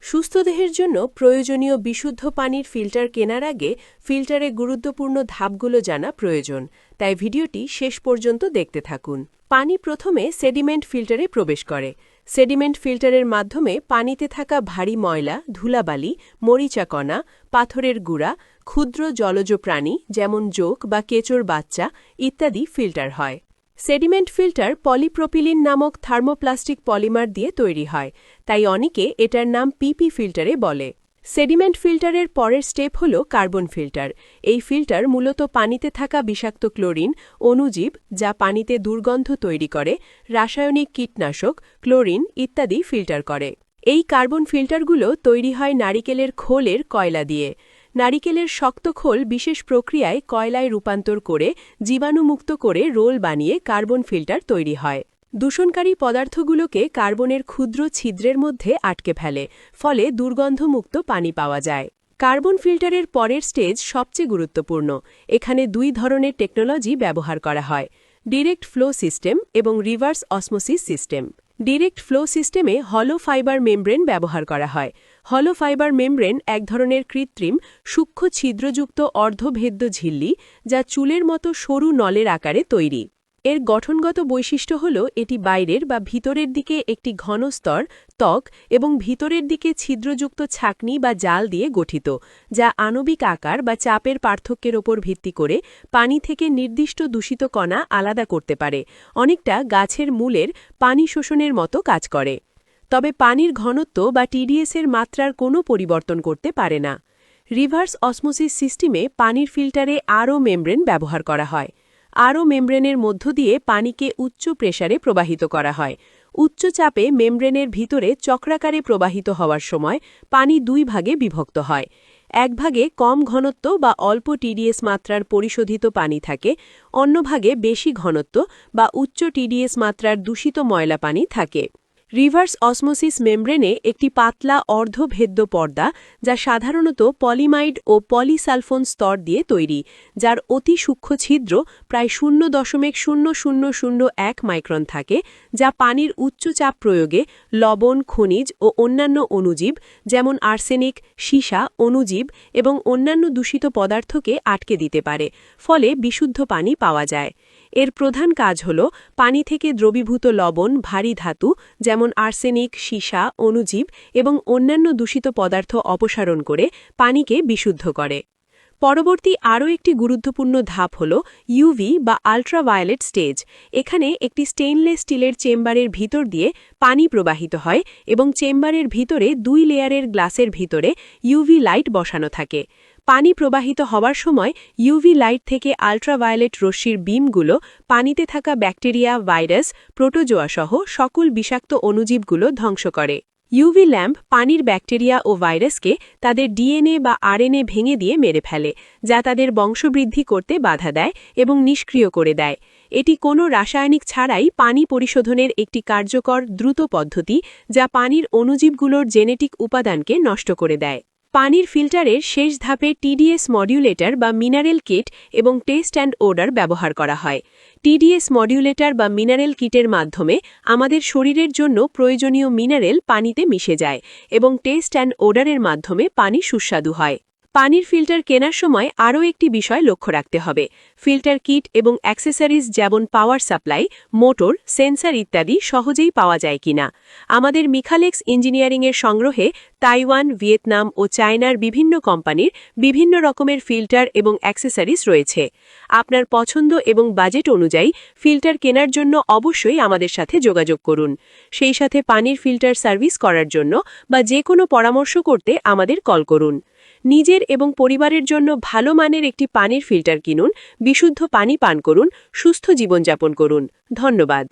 সুস্থ দেহের জন্য প্রয়োজনীয় বিশুদ্ধ পানির ফিল্টার কেনার আগে ফিল্টারে গুরুত্বপূর্ণ ধাপগুলো জানা প্রয়োজন, তাই ভিডিওটি শেষ পর্যন্ত দেখতে থাকুন। পানি প্রথমে সেডিমেন্ট ফিল্টারে প্রবেশ করে। সেডিমেন্ট ফিল্টারের মাধ্যমে পানিতে থাকা ভারী ময়লা, ধুলাবালি, মরিচাকণা, পাথরের গুঁড়া, ক্ষুদ্র জলজ প্রাণী যেমন জোঁক বা কেঁচোর বাচ্চা ইত্যাদি ফিল্টার হয়। সেডিমেন্ট ফিল্টার পলিপ্রোপিলিন নামক থার্মোপ্লাস্টিক পলিমার দিয়ে তৈরি হয়, তাই অনেকে এটার নাম পিপি ফিল্টারে বলে। সেডিমেন্ট ফিল্টারের পরের স্টেপ হল কার্বন ফিল্টার। এই ফিল্টার মূলত পানিতে থাকা বিষাক্ত ক্লোরিন, অণুজীব যা পানিতে দুর্গন্ধ তৈরি করে, রাসায়নিক কীটনাশক, ক্লোরিন ইত্যাদি ফিল্টার করে। এই কার্বন ফিল্টারগুলো তৈরি হয় নারিকেলের খোলের কয়লা দিয়ে। নারিকেলের শক্ত খোল বিশেষ প্রক্রিয়ায় কয়লায় রূপান্তর করে জীবাণুমুক্ত করে রোল বানিয়ে কার্বন ফিল্টার তৈরি হয়। দূষণকারী পদার্থগুলোকে কার্বনের ক্ষুদ্র ছিদ্রের মধ্যে আটকে ফেলে, ফলে দুর্গন্ধমুক্ত পানি পাওয়া যায়। কার্বন ফিল্টারের পরের স্টেজ সবচেয়ে গুরুত্বপূর্ণ। এখানে দুই ধরনের টেকনোলজি ব্যবহার করা হয়: ডিরেক্ট ফ্লো সিস্টেম এবং reverse osmosis system. Direct flow সিস্টেমে হলো ফাইবার মেমব্রেন ব্যবহার করা হয়। হলো ফাইবার মেমব্রেন এক ধরনের কৃত্রিম, সূক্ষ্ম ছিদ্রযুক্ত অর্ধভেদ্য ঝিল্লি, যা চুলের মতো সরু নলের আকারে তৈরি। এর গঠনগত বৈশিষ্ট্য হল এটি বাইরের বা ভিতরের দিকে একটি ঘন স্তর, ত্বক এবং ভিতরের দিকে ছিদ্রযুক্ত ছাঁকনি বা জাল দিয়ে গঠিত, যা আণবিক আকার বা চাপের পার্থক্যের ওপর ভিত্তি করে পানি থেকে নির্দিষ্ট দূষিত কণা আলাদা করতে পারে, অনেকটা গাছের মূলের পানি শোষণের মতো কাজ করে। তবে পানির ঘনত্ব বা টিডিএসের মাত্রার কোনো পরিবর্তন করতে পারে না। রিভার্স অসমোসিস সিস্টেমে পানির ফিল্টারে আরও মেমব্রেন ব্যবহার করা হয়। আরও মেমব্রেনের মধ্য দিয়ে পানিকে উচ্চ প্রেসারে প্রবাহিত করা হয়। উচ্চ চাপে মেমব্রেনের ভিতরে চক্রাকারে প্রবাহিত হওয়ার সময় পানি দুই ভাগে বিভক্ত হয়। এক ভাগে কম ঘনত্ব বা অল্প টিডিএস মাত্রার পরিশোধিত পানি থাকে, অন্য ভাগে বেশি ঘনত্ব বা উচ্চ টিডিএস মাত্রার দূষিত ময়লা পানি থাকে। রিভার্স অসমোসিস মেমব্রেনে একটি পাতলা অর্ধভেদ্য পর্দা, যা সাধারণত পলিমাইড ও পলিসালফোন স্তর দিয়ে তৈরি, যার অতি সূক্ষ্ম ছিদ্র প্রায় 0.0001 মাইক্রন থাকে, যা পানির উচ্চ চাপ প্রয়োগে লবণ, খনিজ ও অন্যান্য অণুজীব যেমন আর্সেনিক, সীসা, অণুজীব এবং অন্যান্য দূষিত পদার্থকে আটকে দিতে পারে, ফলে বিশুদ্ধ পানি পাওয়া যায়। এর প্রধান কাজ হল পানি থেকে দ্রবীভূত লবণ, ভারী ধাতু যেমন আর্সেনিক, সীসা, অণুজীব এবং অন্যান্য দূষিত পদার্থ অপসারণ করে পানিকে বিশুদ্ধ করে। পরবর্তী আরও একটি গুরুত্বপূর্ণ ধাপ হল ইউভি বা আল্ট্রাভায়োলেট স্টেজ। এখানে একটি স্টেইনলেস স্টিলের চেম্বারের ভিতর দিয়ে পানি প্রবাহিত হয় এবং চেম্বারের ভিতরে 2 লেয়ারের গ্লাসের ভিতরে ইউভি লাইট বসানো থাকে। পানি প্রবাহিত হওয়ার সময় ইউভি লাইট থেকে আল্ট্রাভায়োলেট রশ্মির বিমগুলো পানিতে থাকা ব্যাকটেরিয়া, ভাইরাস, প্রোটোজোয়া সহ সকল বিষাক্ত অণুজীবগুলো ধ্বংস করে। ইউভি ল্যাম্প পানির ব্যাকটেরিয়া ও ভাইরাসকে তাদের ডিএনএ বা আরএনএ ভেঙে দিয়ে মেরে ফেলে, যা তাদের বংশবৃদ্ধি করতে বাধা দেয় এবং নিষ্ক্রিয় করে দেয়। এটি কোনো রাসায়নিক ছাড়াই পানি পরিশোধনের একটি কার্যকর, দ্রুত পদ্ধতি, যা পানির অণুজীবগুলোর জেনেটিক উপাদানকে নষ্ট করে দেয়। পানির ফিল্টারের শেষ ধাপে টিডিএস মডিউলেটর বা মিনারেল কিট এবং টেস্ট অ্যান্ড ওডার ব্যবহার করা হয়। টিডিএস মডিউলেটর বা মিনারেল কিটের মাধ্যমে আমাদের শরীরের জন্য প্রয়োজনীয় মিনারেল পানিতে মিশে যায় এবং টেস্ট অ্যান্ড ওডারের মাধ্যমে পানি সুস্বাদু হয়। পানির ফিল্টার কেনার সময় আরও একটি বিষয় লক্ষ্য রাখতে হবে: ফিল্টার কিট এবং অ্যাক্সেসরিজ যেমন পাওয়ার সাপ্লাই, মোটর, সেন্সর ইত্যাদি সহজেই পাওয়া যায় কিনা। আমাদের মিখালেক্স ইঞ্জিনিয়ারিংয়ের সংগ্রহে তাইওয়ান, ভিয়েতনাম ও চায়নার বিভিন্ন কোম্পানির বিভিন্ন রকমের ফিল্টার এবং অ্যাক্সেসরিজ রয়েছে। আপনার পছন্দ এবং বাজেট অনুযায়ী ফিল্টার কেনার জন্য অবশ্যই আমাদের সাথে যোগাযোগ করুন। সেই সাথে পানির ফিল্টার সার্ভিস করার জন্য বা যে কোনো পরামর্শ করতে আমাদের কল করুন। নিজের এবং পরিবারের জন্য ভালো মানের একটি পানির ফিল্টার কিনুন, বিশুদ্ধ পানি পান করুন, সুস্থ জীবনযাপন করুন। ধন্যবাদ।